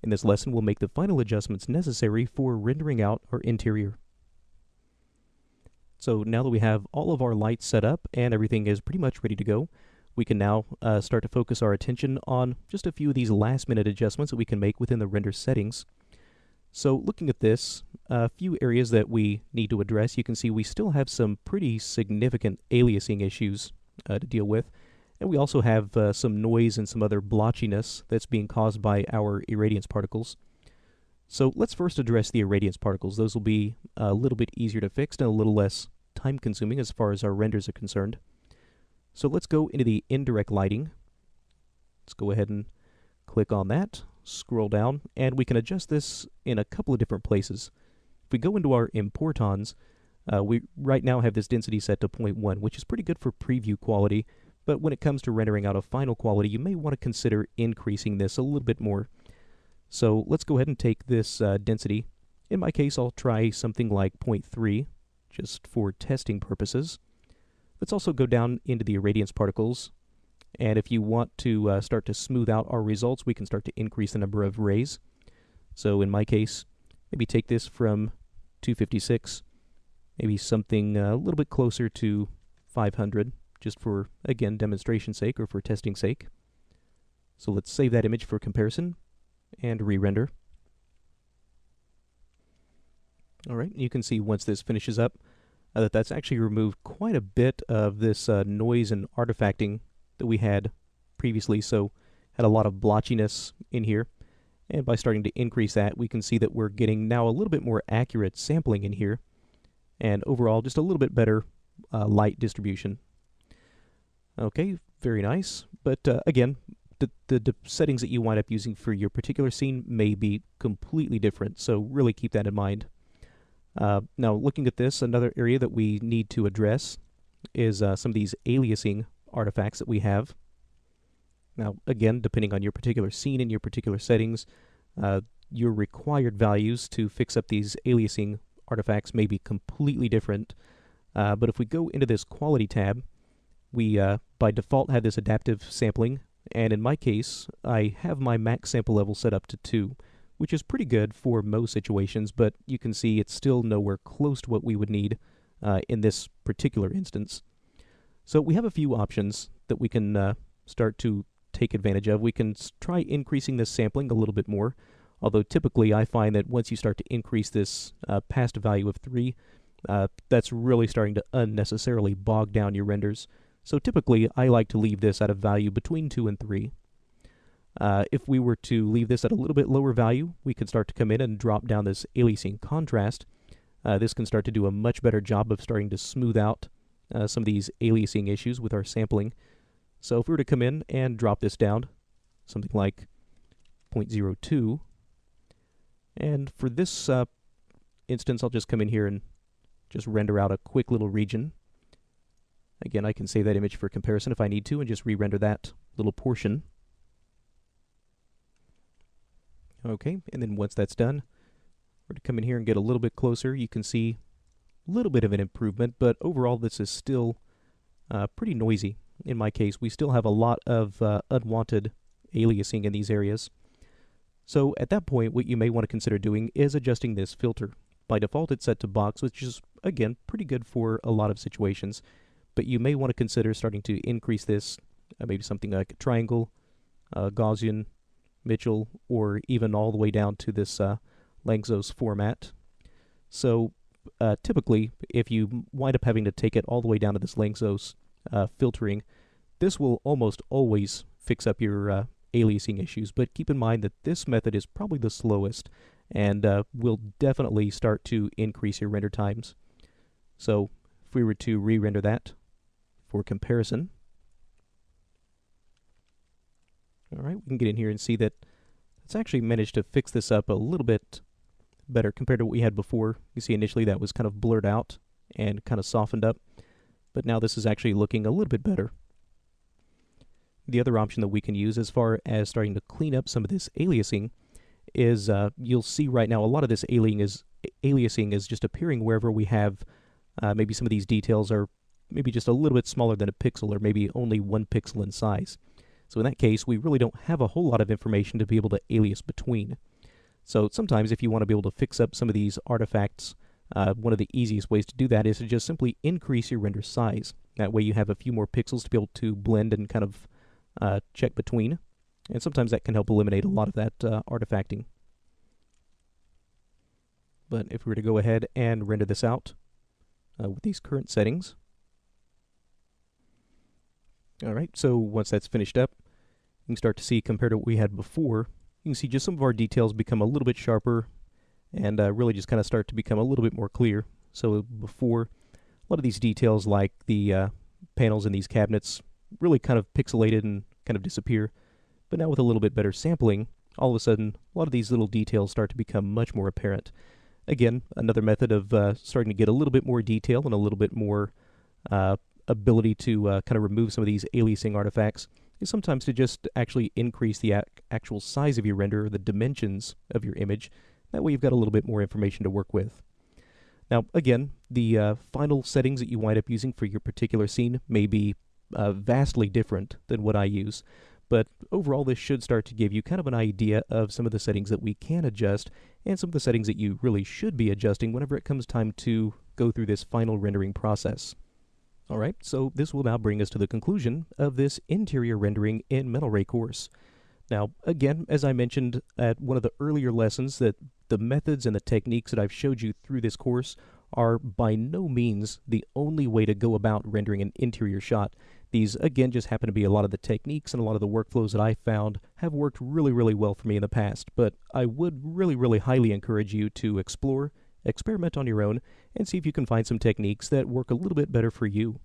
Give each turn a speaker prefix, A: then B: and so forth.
A: In this lesson, we'll make the final adjustments necessary for rendering out our interior. So now that we have all of our lights set up and everything is pretty much ready to go, we can now start to focus our attention on just a few of these last-minute adjustments that we can make within the render settings. So looking at this, a few areas that we need to address, you can see we still have some pretty significant aliasing issues to deal with. And we also have some noise and some other blotchiness that's being caused by our irradiance particles. So let's first address the irradiance particles. Those will be a little bit easier to fix and a little less time-consuming as far as our renders are concerned. So let's go into the indirect lighting. Let's go ahead and click on that, scroll down, and we can adjust this in a couple of different places. If we go into our importans, we right now have this density set to 0.1, which is pretty good for preview quality, but when it comes to rendering out a final quality, you may want to consider increasing this a little bit more. So let's go ahead and take this density. In my case, I'll try something like 0.3, just for testing purposes. Let's also go down into the irradiance particles, and if you want to start to smooth out our results, we can start to increase the number of rays. So in my case, maybe take this from 256, maybe something a little bit closer to 500, just for, again, demonstration sake or for testing sake. So let's save that image for comparison and re-render. Alright, you can see once this finishes up that that's actually removed quite a bit of this noise and artifacting that we had previously, so had a lot of blotchiness in here. And by starting to increase that, we can see that we're getting now a little bit more accurate sampling in here, and overall just a little bit better light distribution. Okay, very nice, but again, the settings that you wind up using for your particular scene may be completely different, so really keep that in mind. Now, looking at this, another area that we need to address is some of these aliasing artifacts that we have. Now, again, depending on your particular scene and your particular settings, your required values to fix up these aliasing artifacts may be completely different. But if we go into this quality tab, we by default have this adaptive sampling, and in my case, I have my max sample level set up to 2, which is pretty good for most situations, but you can see it's still nowhere close to what we would need in this particular instance. So we have a few options that we can start to take advantage of. We can try increasing this sampling a little bit more, although typically I find that once you start to increase this past a value of 3, that's really starting to unnecessarily bog down your renders. So typically I like to leave this at a value between 2 and 3. If we were to leave this at a little bit lower value, we could start to come in and drop down this aliasing contrast. This can start to do a much better job of starting to smooth out some of these aliasing issues with our sampling. So if we were to come in and drop this down, something like 0.02, and for this instance, I'll just come in here and just render out a quick little region. Again, I can save that image for comparison if I need to and just re-render that little portion. Okay, and then once that's done, we're to come in here and get a little bit closer. You can see a little bit of an improvement, but overall this is still pretty noisy. In my case, we still have a lot of unwanted aliasing in these areas. So at that point, what you may want to consider doing is adjusting this filter. By default, it's set to box, which is, again, pretty good for a lot of situations, but you may want to consider starting to increase this, maybe something like a triangle, Gaussian, Mitchell, or even all the way down to this Lanczos format. So typically, if you wind up having to take it all the way down to this Lanczos filtering, this will almost always fix up your aliasing issues, but keep in mind that this method is probably the slowest and will definitely start to increase your render times. So if we were to re-render that for comparison, alright, we can get in here and see that it's actually managed to fix this up a little bit better compared to what we had before. You see initially that was kind of blurred out and kind of softened up, but now this is actually looking a little bit better. The other option that we can use as far as starting to clean up some of this aliasing is you'll see right now a lot of this aliasing is just appearing wherever we have maybe some of these details are maybe just a little bit smaller than a pixel or maybe only 1 pixel in size. So in that case, we really don't have a whole lot of information to be able to alias between. So sometimes if you want to be able to fix up some of these artifacts, one of the easiest ways to do that is to just simply increase your render size. That way you have a few more pixels to be able to blend and kind of check between. And sometimes that can help eliminate a lot of that artifacting. But if we were to go ahead and render this out with these current settings. Alright, so once that's finished up, you can start to see, compared to what we had before, you can see just some of our details become a little bit sharper and really just kind of start to become a little bit more clear. So before, a lot of these details like the panels in these cabinets really kind of pixelated and kind of disappear. But now with a little bit better sampling, all of a sudden, a lot of these little details start to become much more apparent. Again, another method of starting to get a little bit more detail and a little bit more ability to kind of remove some of these aliasing artifacts is sometimes to just actually increase the actual size of your render, the dimensions of your image. That way you've got a little bit more information to work with. Now, again, the final settings that you wind up using for your particular scene may be vastly different than what I use. But overall, this should start to give you kind of an idea of some of the settings that we can adjust and some of the settings that you really should be adjusting whenever it comes time to go through this final rendering process. Alright, so this will now bring us to the conclusion of this interior rendering in Mental Ray course. Now, again, as I mentioned at one of the earlier lessons, that the methods and the techniques that I've showed you through this course are by no means the only way to go about rendering an interior shot. These, again, just happen to be a lot of the techniques and a lot of the workflows that I found have worked really, really well for me in the past, but I would really, really highly encourage you to explore, experiment on your own, and see if you can find some techniques that work a little bit better for you.